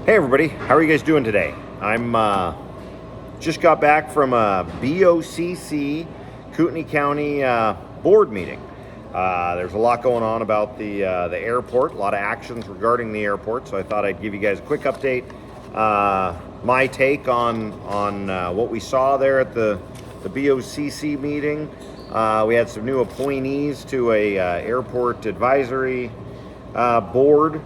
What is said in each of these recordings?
Hey everybody, how are you guys doing today? I'm just got back from a BOCC Kootenai County board meeting. There's a lot going on about the airport, a lot of actions regarding the airport, so I thought I'd give you guys a quick update. My take on what we saw there at the BOCC meeting. We had some new appointees to a airport advisory board.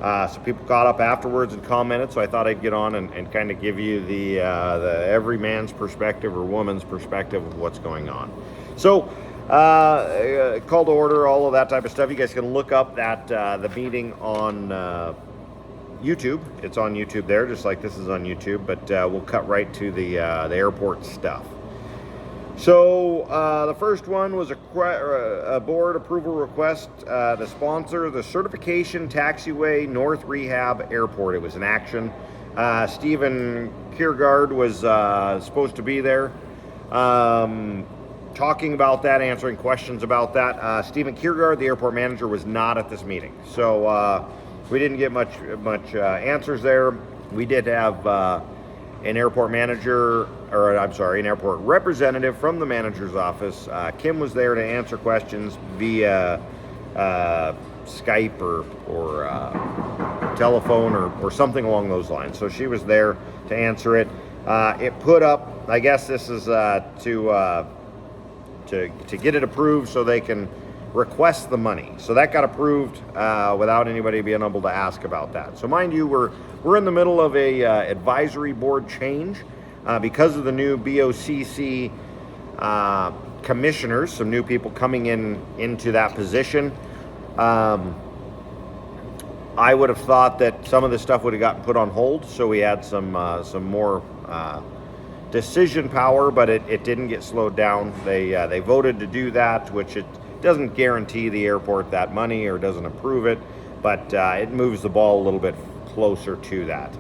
So people got up afterwards and commented, so I thought I'd get on and kind of give you the every man's perspective or woman's perspective of what's going on. So call to order, all of that type of stuff. You guys can look up that the meeting on YouTube. It's on YouTube there, just like this is on YouTube, but we'll cut right to the airport stuff. So the first one was a board approval request to sponsor the certification taxiway North Rehab Airport. It was an action. Stephen Kiergaard was supposed to be there talking about that, answering questions about that. Stephen Kiergaard, the airport manager, was not at this meeting. So we didn't get much answers there. We did have an airport manager, or I'm sorry, an airport representative from the manager's office. Kim was there to answer questions via Skype or telephone or something along those lines. So she was there to answer it. It put up, I guess this is to get it approved so they can request the money. So that got approved without anybody being able to ask about that. So mind you, we're in the middle of a advisory board change because of the new BOCC commissioners, some new people coming into that position. I would have thought that some of this stuff would have gotten put on hold, so we had some more decision power, but it didn't get slowed down. They voted to do that, which it doesn't guarantee the airport that money or doesn't approve it, but it moves the ball a little bit closer to that.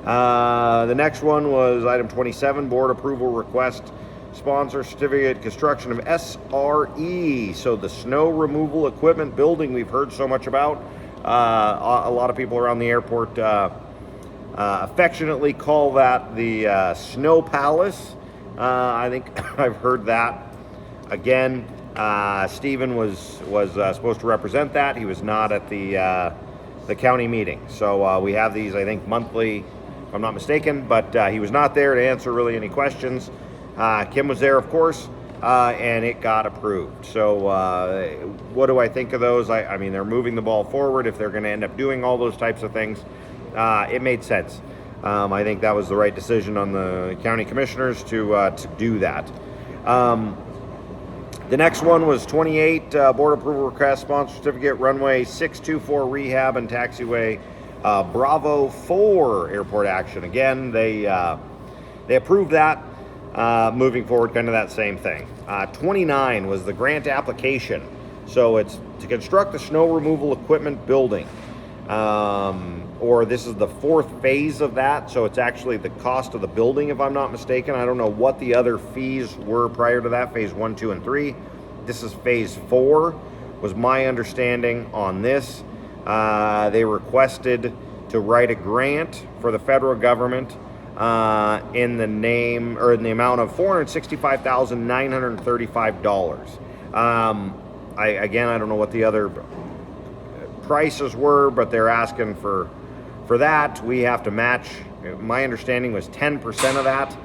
The next one was item 27, board approval request, sponsor certificate construction of SRE, so the snow removal equipment building we've heard so much about. A lot of people around the airport affectionately call that the Snow Palace. I think I've heard that. Again, Stephen was supposed to represent that. He was not at the county meeting. So we have these, I think, monthly, if I'm not mistaken, but he was not there to answer really any questions. Kim was there, of course, and it got approved. So what do I think of those? I mean, they're moving the ball forward. If they're going to end up doing all those types of things, it made sense. I think that was the right decision on the county commissioners to do that. The next one was 28, board approval request, sponsor certificate, runway 624 rehab and taxiway Bravo 4 airport action. Again, they approved that, moving forward, kind of that same thing. 29 was the grant application. So it's to construct the snow removal equipment building. Or this is the fourth phase of that, so it's actually the cost of the building, if I'm not mistaken. I don't know what the other fees were prior to that, phase 1, 2, and 3. This is phase 4, was my understanding on this. They requested to write a grant for the federal government in the amount of $465,935. I don't know what the other prices were, but they're asking for that. We have to match. My understanding was 10% of that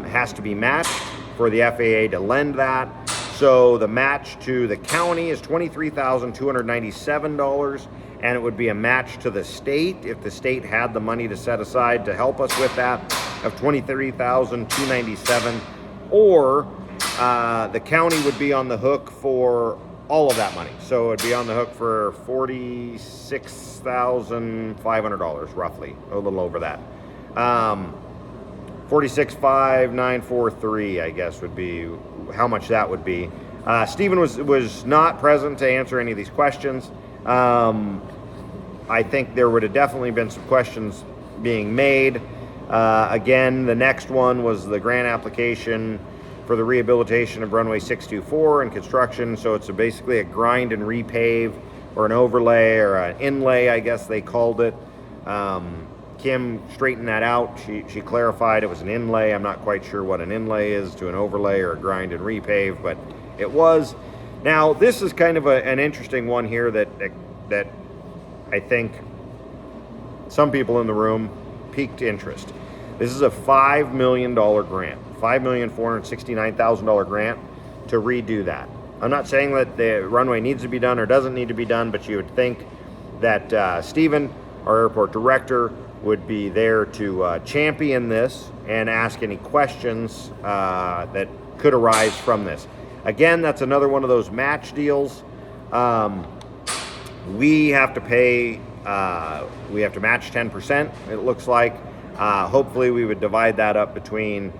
has to be matched for the FAA to lend that. So the match to the county is $23,297, and it would be a match to the state, if the state had the money to set aside to help us with that, of $23,297, or the county would be on the hook for all of that money. So it'd be on the hook for $46,500, roughly, a little over that. 46,593, I guess, would be how much that would be. Stephen was not present to answer any of these questions. I think there would have definitely been some questions being made. Again, the next one was the grant application for the rehabilitation of runway 624 and construction. So it's basically a grind and repave, or an overlay, or an inlay, I guess they called it. Kim straightened that out. She clarified it was an inlay. I'm not quite sure what an inlay is to an overlay or a grind and repave, but it was. Now, this is kind of an interesting one here that I think some people in the room piqued interest. This is a $5 million grant, $5,469,000 grant to redo that. I'm not saying that the runway needs to be done or doesn't need to be done, but you would think that Stephen, our airport director, would be there to champion this and ask any questions that could arise from this. Again, that's another one of those match deals. We have to pay, we have to match 10%, it looks like. Hopefully we would divide that up between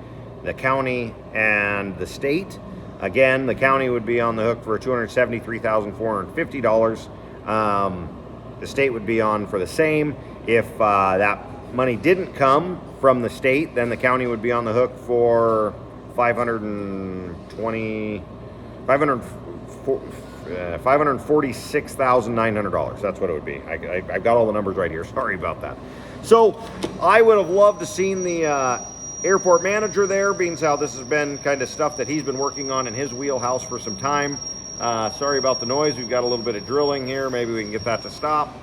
the county and the state. Again, the county would be on the hook for $273,450. The state would be on for the same. If that money didn't come from the state, then the county would be on the hook for $546,900. That's what it would be. I've got all the numbers right here. Sorry about that. So I would have loved to seen the airport manager there, being how this has been kind of stuff that he's been working on in his wheelhouse for some time. Sorry about the noise. We've got a little bit of drilling here. Maybe we can get that to stop.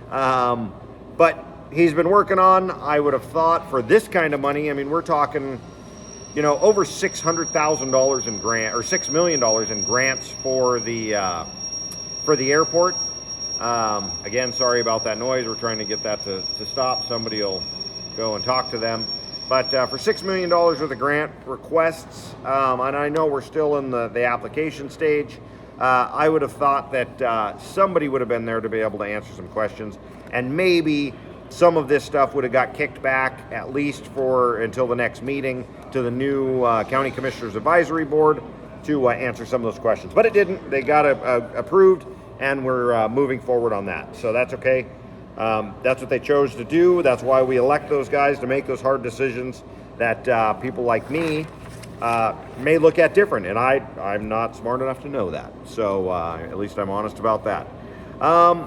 But he's been working on, I would have thought, for this kind of money. I mean, we're talking, you know, over $600,000 in grant, or $6 million in grants for the airport. Again, sorry about that noise. We're trying to get that to stop. Somebody will go and talk to them. But for $6 million worth of grant requests, and I know we're still in the application stage, I would have thought that somebody would have been there to be able to answer some questions, and maybe some of this stuff would have got kicked back at least for until the next meeting to the new County Commissioners Advisory Board to answer some of those questions. But it didn't. They got approved, and we're moving forward on that. So that's okay. That's what they chose to do. That's why we elect those guys, to make those hard decisions that people like me may look at different, and I'm not smart enough to know that. So at least I'm honest about that.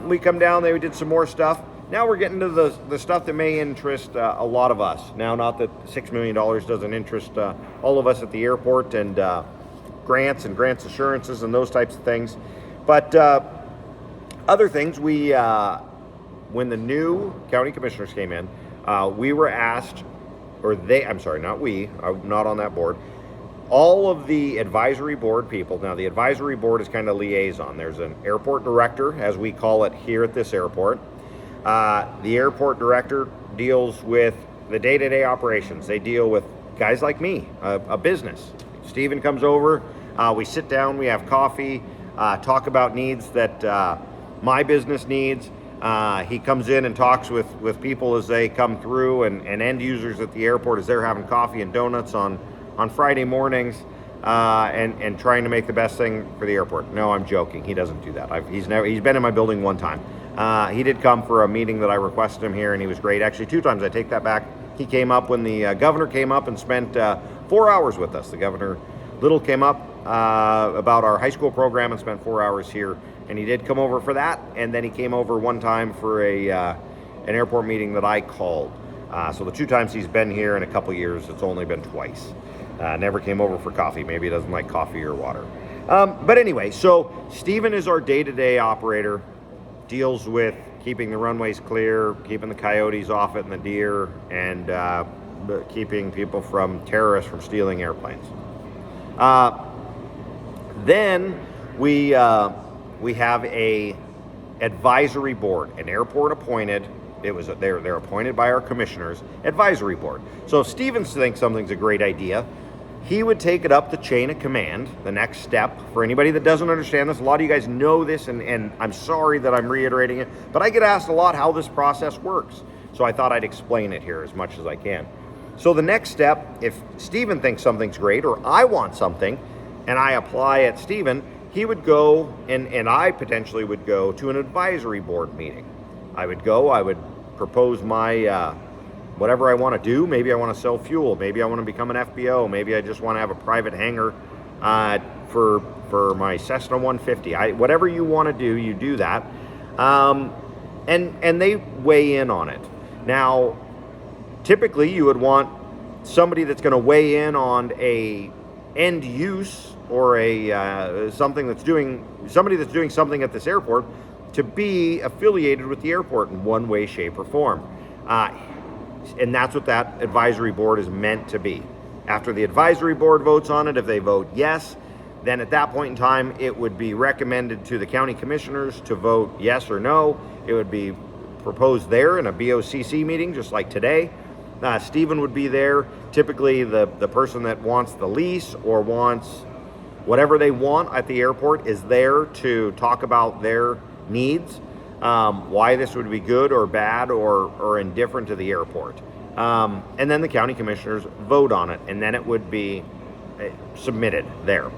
We come down there, we did some more stuff. Now we're getting to the stuff that may interest a lot of us. Now, not that $6 million doesn't interest all of us at the airport, and grants assurances and those types of things, but other things. When the new county commissioners came in, we were asked, I'm not on that board, all of the advisory board people. Now, the advisory board is kind of liaison. There's an airport director, as we call it here at this airport. The airport director deals with the day-to-day operations. They deal with guys like me, a business. Stephen comes over, we sit down, we have coffee, talk about needs that my business needs. He comes in and talks with people as they come through, and end users at the airport as they're having coffee and donuts on Friday mornings, and trying to make the best thing for the airport. No, I'm joking. He doesn't do that. He's been in my building one time. He did come for a meeting that I requested him here, and he was great. Actually, 2 times. I take that back. He came up when the governor came up and spent 4 hours with us. The governor Little came up about our high school program and spent 4 hours here. And he did come over for that, and then he came over one time for an airport meeting that I called. So the 2 times he's been here in a couple years, it's only been twice. Never came over for coffee. Maybe he doesn't like coffee or water. But anyway, so Stephen is our day-to-day operator, deals with keeping the runways clear, keeping the coyotes off it and the deer, and keeping people from terrorists from stealing airplanes. Then we have a advisory board, an airport appointed. They're appointed by our commissioners, advisory board. So if Stephen thinks something's a great idea, he would take it up the chain of command. The next step, for anybody that doesn't understand this, a lot of you guys know this, and I'm sorry that I'm reiterating it, but I get asked a lot how this process works. So I thought I'd explain it here as much as I can. So the next step, if Stephen thinks something's great, or I want something, and I apply at Stephen, he would go, and I potentially would go to an advisory board meeting. I would propose my whatever I want to do. Maybe I want to sell fuel. Maybe I want to become an FBO. Maybe I just want to have a private hangar for my Cessna 150. Whatever you want to do, you do that. And they weigh in on it. Now, typically you would want somebody that's going to weigh in on a end use or a somebody that's doing something at this airport to be affiliated with the airport in one way, shape, or form. And that's what that advisory board is meant to be. After the advisory board votes on it, if they vote yes, then at that point in time, it would be recommended to the county commissioners to vote yes or no. It would be proposed there in a BOCC meeting, just like today. Stephen would be there. Typically, the person that wants the lease or wants whatever they want at the airport is there to talk about their needs, why this would be good or bad or indifferent to the airport. And then the county commissioners vote on it, and then it would be submitted there.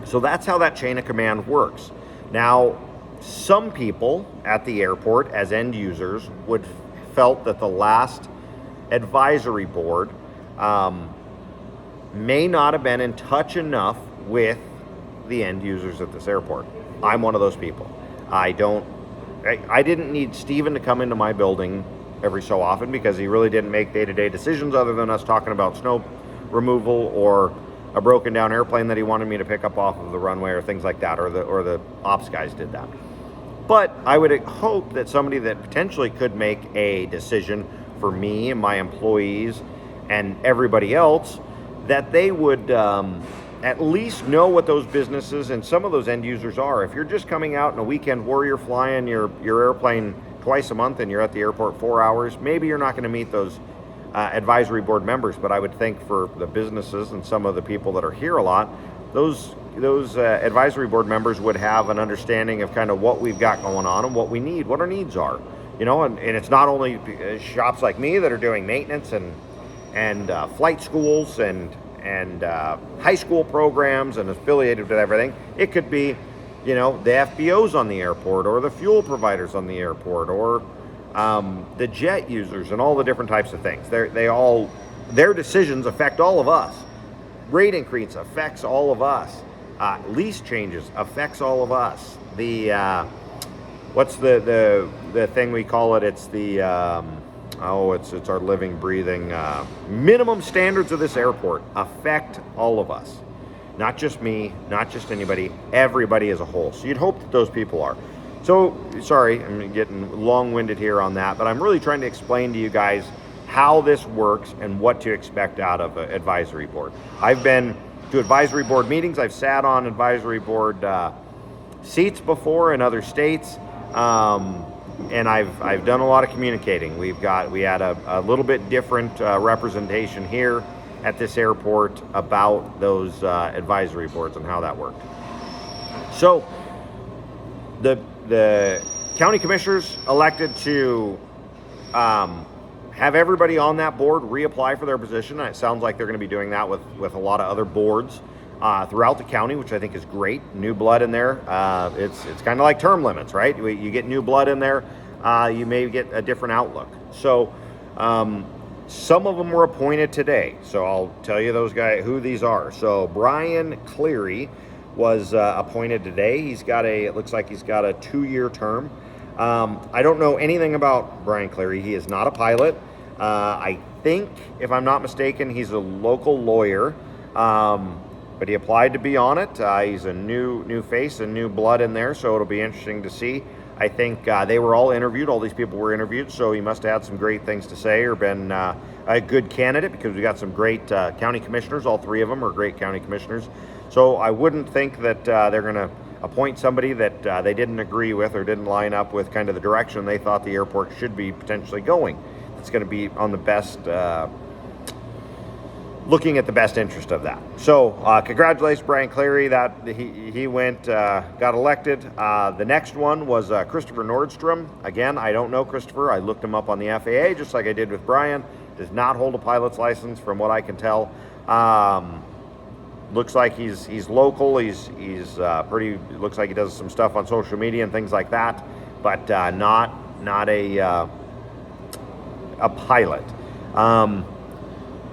So that's how that chain of command works. Now, some people at the airport as end users felt that the last advisory board may not have been in touch enough with the end users at this airport. I'm one of those people. I didn't need Stephen to come into my building every so often because he really didn't make day-to-day decisions other than us talking about snow removal or a broken down airplane that he wanted me to pick up off of the runway or things like that, or the ops guys did that. But I would hope that somebody that potentially could make a decision for me and my employees and everybody else, that they would at least know what those businesses and some of those end users are. If you're just coming out in a weekend warrior flying your airplane twice a month and you're at the airport 4 hours, maybe you're not going to meet those advisory board members. But I would think for the businesses and some of the people that are here a lot, those advisory board members would have an understanding of kind of what we've got going on and what we need, what our needs are. And it's not only shops like me that are doing maintenance and flight schools and high school programs and affiliated with everything. It could be, the FBOs on the airport or the fuel providers on the airport or the jet users and all the different types of things. Their decisions affect all of us. Rate increase affects all of us. Lease changes affects all of us. What's the thing we call it? It's the it's our living, breathing minimum standards of this airport affect all of us, not just me, not just anybody, everybody as a whole. So you'd hope that those people are. So sorry, I'm getting long-winded here on that, but I'm really trying to explain to you guys how this works and what to expect out of an advisory board. I've been to advisory board meetings. I've sat on advisory board seats before in other states. And I've done a lot of communicating. We had a little bit different representation here at this airport about those advisory boards and how that worked. So the county commissioners elected to have everybody on that board reapply for their position. And it sounds like they're going to be doing that with a lot of other boards throughout the county, which I think is great. New blood in there. It's kind of like term limits, right? You get new blood in there, you may get a different outlook. So some of them were appointed today. So I'll tell you who these are. So Brian Cleary was appointed today. It looks like he's got a 2-year term. I don't know anything about Brian Cleary. He is not a pilot. I think, if I'm not mistaken, he's a local lawyer. But he applied to be on it. He's a new face and new blood in there, so it'll be interesting to see. I think they were all interviewed. All these people were interviewed, so he must have had some great things to say or been a good candidate, because we got some great county commissioners. All 3 of them are great county commissioners. So I wouldn't think that they're going to appoint somebody that they didn't agree with or didn't line up with kind of the direction they thought the airport should be potentially going. It's going to be on the best, looking at the best interest of that. So congratulations, Brian Cleary, that he went, got elected. The next one was Christopher Nordstrom. Again, I don't know Christopher. I looked him up on the FAA, just like I did with Brian. Does not hold a pilot's license from what I can tell. Looks like he's local. He's pretty. Looks like he does some stuff on social media and things like that, but not a pilot.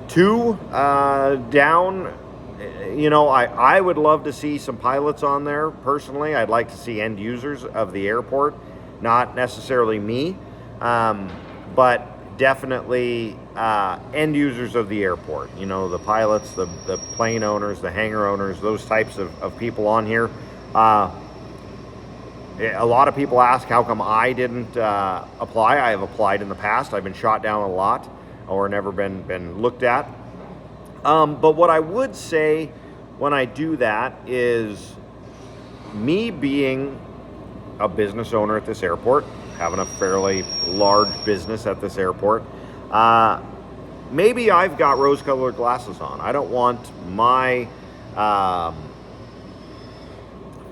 2 down. I would love to see some pilots on there personally. I'd like to see end users of the airport, not necessarily me, but definitely end users of the airport. You know, the pilots, the plane owners, the hangar owners, those types of people on here. A lot of people ask how come I didn't apply. I have applied in the past. I've been shot down a lot or never been looked at. But what I would say when I do that is, me being a business owner at this airport, having a fairly large business at this airport, maybe I've got rose-colored glasses on. I don't want my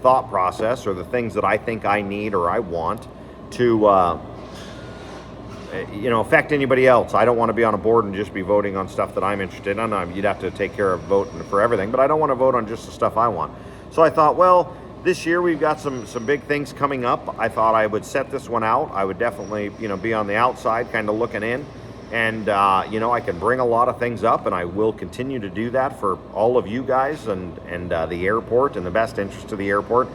thought process or the things that I think I need or I want to affect anybody else. I don't want to be on a board and just be voting on stuff that I'm interested in. You'd have to take care of voting for everything, but I don't want to vote on just the stuff I want. So I thought, well, this year we've got some big things coming up. I thought I would set this one out. I would definitely, be on the outside, kind of looking in, and I can bring a lot of things up, and I will continue to do that for all of you guys and the airport and the best interest of the airport,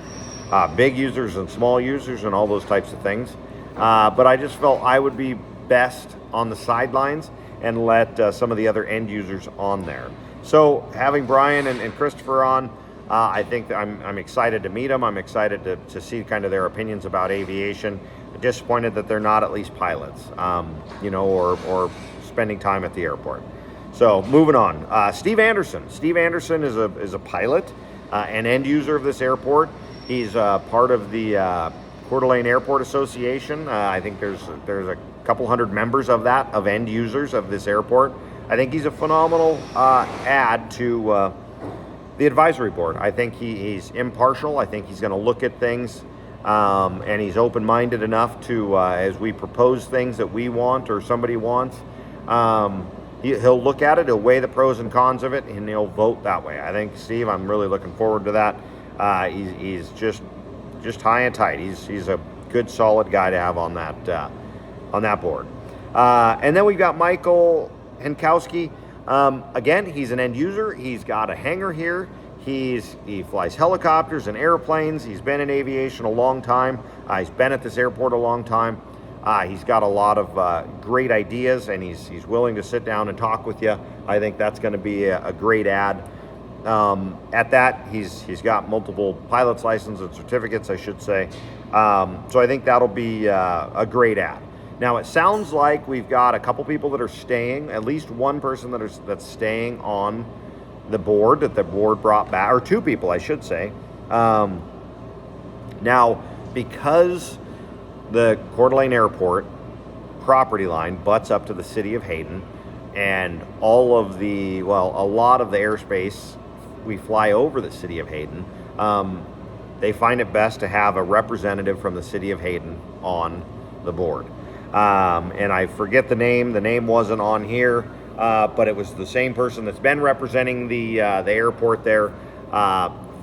big users and small users and all those types of things. But I just felt I would be best on the sidelines and let some of the other end users on there. So having Brian and Christopher on, I think that I'm excited to meet them. I'm excited to see kind of their opinions about aviation. Disappointed that they're not at least pilots, or spending time at the airport. So moving on, Steve Anderson. Steve Anderson is a pilot, an end user of this airport. He's part of the Coeur d'Alene Airport Association. I think there's a couple hundred members of that, of end users of this airport. I think he's a phenomenal add to the advisory board. I think he's impartial. I think he's going to look at things, and he's open-minded enough to, as we propose things that we want or somebody wants, he'll look at it, he'll weigh the pros and cons of it, and he'll vote that way. I think, Steve, I'm really looking forward to that. He's just high and tight. He's a good, solid guy to have on that board. And then we've got Michael Henkowski. Again, he's an end user. He's got a hangar here. He flies helicopters and airplanes. He's been in aviation a long time. He's been at this airport a long time. He's got a lot of great ideas, and he's willing to sit down and talk with you. I think that's going to be a great add. At that, he's got multiple pilot's license and certificates, I should say. So I think that'll be a great add. Now, it sounds like we've got a couple people that are staying, at least one person that's staying on the board that the board brought back, or two people, I should say. Now, because the Coeur d'Alene Airport property line butts up to the city of Hayden, and a lot of the airspace we fly over the city of Hayden, they find it best to have a representative from the city of Hayden on the board. And I forget the name. The name wasn't on here, but it was the same person that's been representing the airport there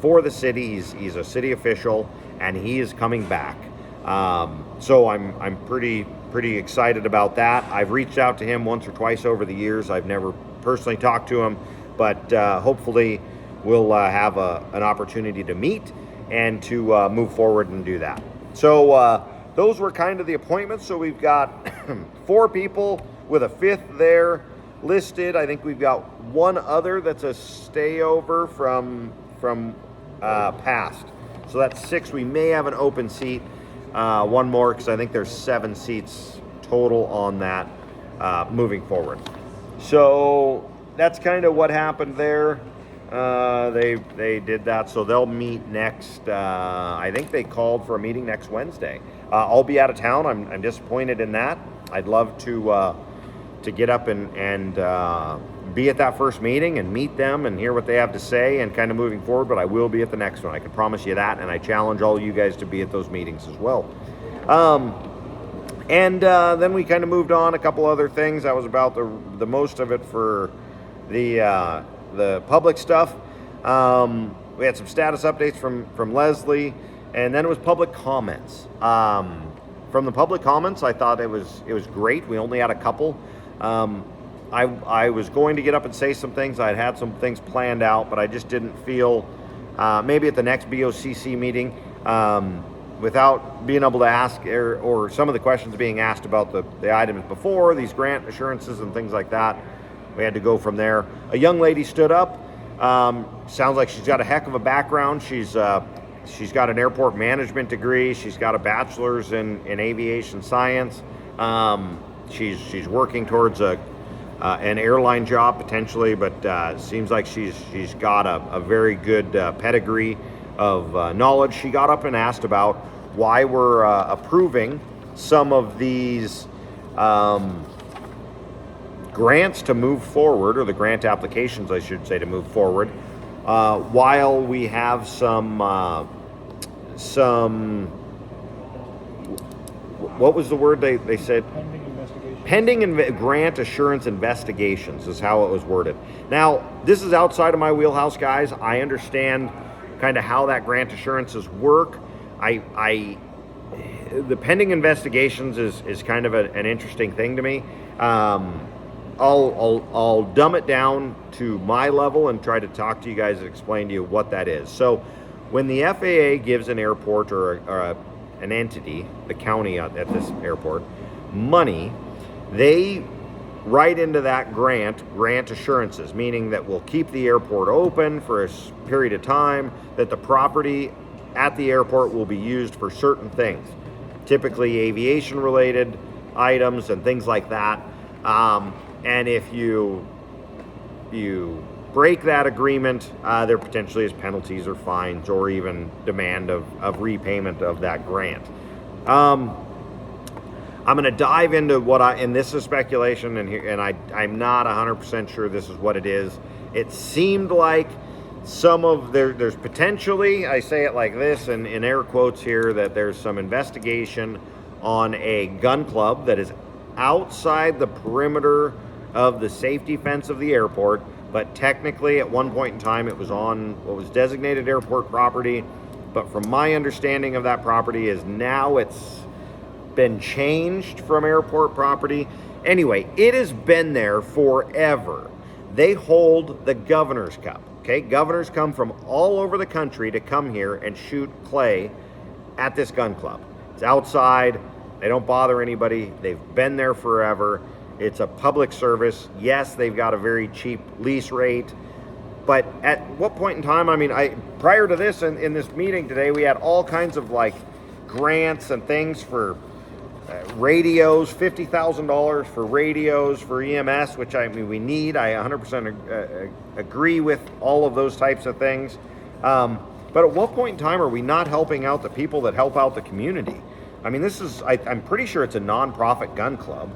for the city. He's a city official, and he is coming back. So I'm pretty excited about that. I've reached out to him once or twice over the years. I've never personally talked to him, but hopefully we'll have an opportunity to meet and to move forward and do that. So those were kind of the appointments. So we've got 4 people with a 5th there listed. I think we've got one other that's a stayover from past. So that's 6. We may have an open seat, one more, because I think there's 7 seats total on that moving forward. So that's kind of what happened there. They did that, so they'll meet next. I think they called for a meeting next Wednesday. I'll be out of town. I'm disappointed in that. I'd love to get up and be at that first meeting and meet them and hear what they have to say and kind of moving forward. But I will be at the next one. I can promise you that, and I challenge all you guys to be at those meetings as well. Then we kind of moved on. A couple other things. That was about the most of it for the public stuff. We had some status updates from Leslie, and then it was public comments. From the public comments, I thought it was great. We only had a couple. I was going to get up and say some things. I had some things planned out, but I just didn't feel maybe at the next BOCC meeting without being able to ask or some of the questions being asked about the items before, these grant assurances and things like that, we had to go from there. A young lady stood up. Sounds like she's got a heck of a background. She's got an airport management degree. She's got a bachelor's in aviation science. She's working towards an airline job potentially, but seems like she's got a very good pedigree of knowledge. She got up and asked about why we're approving some of these grants to move forward, or the grant applications, I should say, to move forward, while we have some what was the word they said? Pending grant assurance investigations is how it was worded. Now, this is outside of my wheelhouse, guys. I understand kind of how that grant assurances work. The pending investigations is kind of an interesting thing to me. I'll dumb it down to my level and try to talk to you guys and explain to you what that is. So when the FAA gives an airport or an entity, the county at this airport, money, they write into that grant assurances, meaning that we'll keep the airport open for a period of time, that the property at the airport will be used for certain things, typically aviation related items and things like that. And if you break that agreement, there potentially is penalties or fines or even demand of repayment of that grant. I'm going to dive into and this is speculation, and I'm not 100% sure this is what it is. It seemed like there's potentially, I say it like this in air quotes here, that there's some investigation on a gun club that is outside the perimeter of the safety fence of the airport, but technically at one point in time it was on what was designated airport property. But from my understanding of that property is now it's been changed from airport property. Anyway, it has been there forever. They hold the Governor's Cup. Okay, governors come from all over the country to come here and shoot clay at this gun club. It's outside. They don't bother anybody. They've been there forever. It's a public service. Yes, they've got a very cheap lease rate. But at what point in time, prior to this, in this meeting today, we had all kinds of grants and things for radios, $50,000 for radios for EMS, which we need. I 100% agree with all of those types of things. But at what point in time are we not helping out the people that help out the community? I'm pretty sure it's a non-profit gun club.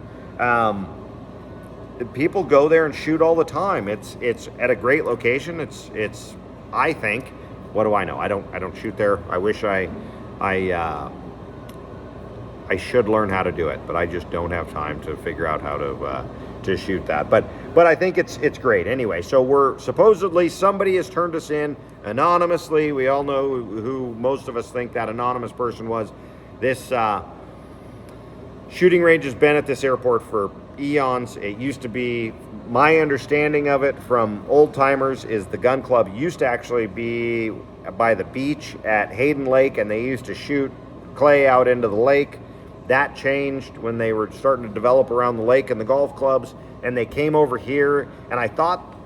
People go there and shoot all the time. It's at a great location. It's I think, what do I know? I don't shoot there. I wish I should learn how to do it, but I just don't have time to figure out how to shoot that. But I think it's great. Anyway, so we're supposedly somebody has turned us in anonymously. We all know who most of us think that anonymous person was. This shooting range has been at this airport for eons. It used to be, my understanding of it from old timers is the gun club used to actually be by the beach at Hayden Lake, and they used to shoot clay out into the lake. That changed when they were starting to develop around the lake and the golf clubs, and they came over here, and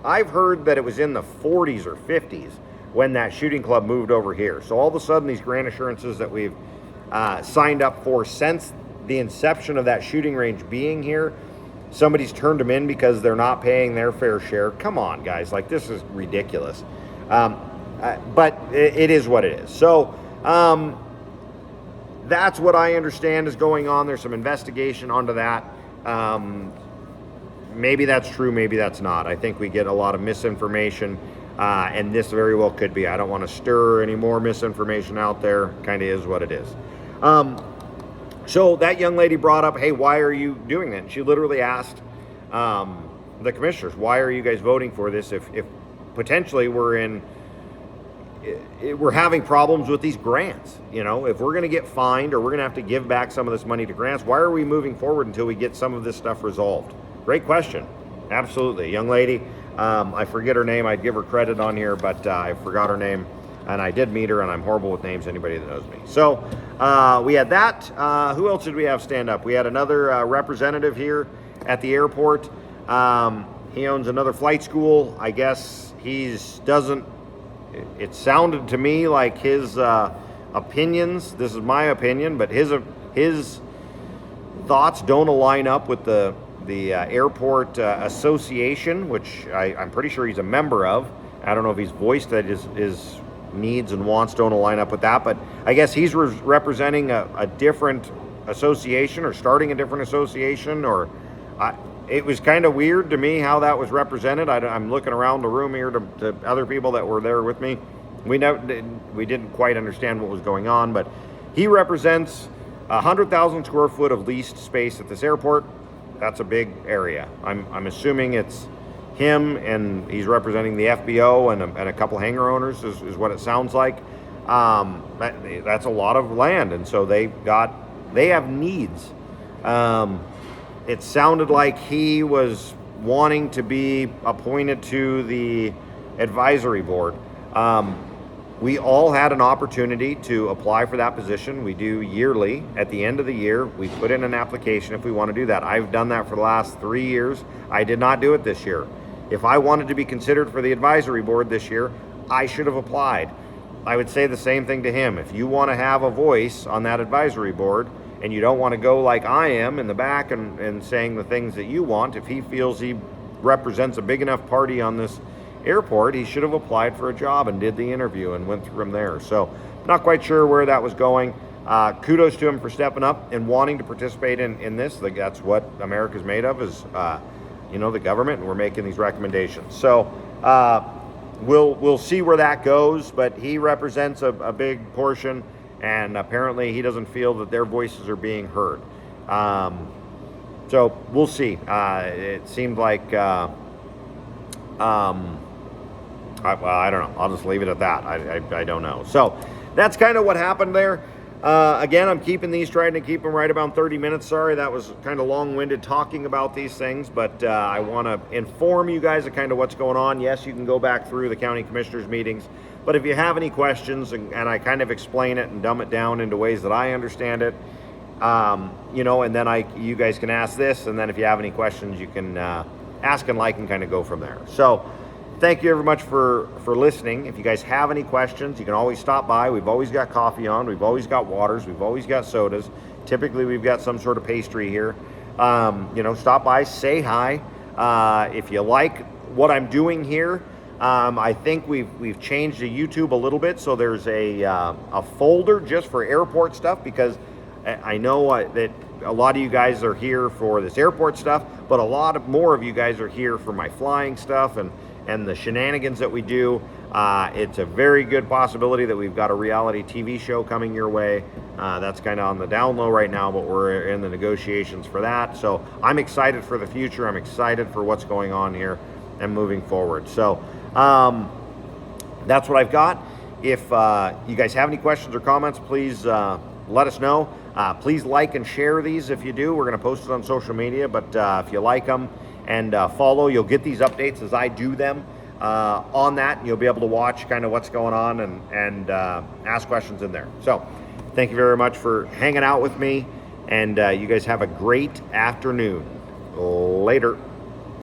I've heard that it was in the 40s or 50s when that shooting club moved over here. So all of a sudden these grant assurances that we've signed up for since the inception of that shooting range being here, somebody's turned them in because they're not paying their fair share. Come on, guys, this is ridiculous. But it is what it is. So that's what I understand is going on. There's some investigation onto that. Maybe that's true, maybe that's not. I think we get a lot of misinformation, and this very well could be. I don't want to stir any more misinformation out there. Kind of is what it is. So that young lady brought up, hey, why are you doing that? And she literally asked the commissioners, why are you guys voting for this if potentially we're having problems with these grants? If we're going to get fined or we're going to have to give back some of this money to grants, why are we moving forward until we get some of this stuff resolved? Great question. Absolutely. Young lady, I forget her name. I'd give her credit on here, but I forgot her name. and I did meet her, and I'm horrible with names, anybody that knows me. So we had that. Who else did we have stand up? We had another representative here at the airport. He owns another flight school. I guess it sounded to me like his opinions, this is my opinion, but his thoughts don't align up with the airport association, which I'm pretty sure he's a member of. I don't know if he's voiced that his needs and wants don't align up with that, but I guess he's representing a different association or starting a different association, or it was kind of weird to me how that was represented. I'm looking around the room here to other people that were there with me. We didn't quite understand what was going on, but he represents 100,000 square foot of leased space at this airport. That's a big area. I'm assuming it's him, and he's representing the FBO and a couple hangar owners is what it sounds like. That's a lot of land, and so they have needs. It sounded like he was wanting to be appointed to the advisory board. We all had an opportunity to apply for that position. We do yearly. At the end of the year, we put in an application if we want to do that. I've done that for the last 3 years. I did not do it this year. If I wanted to be considered for the advisory board this year, I should have applied. I would say the same thing to him. If you want to have a voice on that advisory board, and you don't want to go like I am in the back and saying the things that you want, if he feels he represents a big enough party on this airport, he should have applied for a job and did the interview and went from there. So not quite sure where that was going. Kudos to him for stepping up and wanting to participate in this. That's what America's made of, is the government, and we're making these recommendations. So we'll see where that goes, but he represents a big portion, and apparently he doesn't feel that their voices are being heard. So we'll see. It seemed like, I don't know. I'll just leave it at that. I don't know. So that's kind of what happened there. Again, I'm trying to keep them right about 30 minutes. Sorry, that was kind of long-winded talking about these things, but I want to inform you guys of kind of what's going on. Yes, you can go back through the county commissioners meetings, but if you have any questions, and I kind of explain it and dumb it down into ways that I understand it, and then you guys can ask this, and then if you have any questions, you can ask and like and kind of go from there. So thank you very much for listening. If you guys have any questions, you can always stop by. We've always got coffee on. We've always got waters. We've always got sodas. Typically, we've got some sort of pastry here. Stop by, say hi. If you like what I'm doing here, I think we've changed the YouTube a little bit, so there's a folder just for airport stuff, because I know that a lot of you guys are here for this airport stuff, but a lot more of you guys are here for my flying stuff and the shenanigans that we do. It's a very good possibility that we've got a reality TV show coming your way. That's kind of on the down low right now, but we're in the negotiations for that. So I'm excited for the future. I'm excited for what's going on here and moving forward. So that's what I've got. If you guys have any questions or comments, please let us know. Please like and share these if you do. We're going to post it on social media, but if you like them and follow, you'll get these updates as I do them on that, and you'll be able to watch kind of what's going on and ask questions in there. So thank you very much for hanging out with me, and you guys have a great afternoon. Later.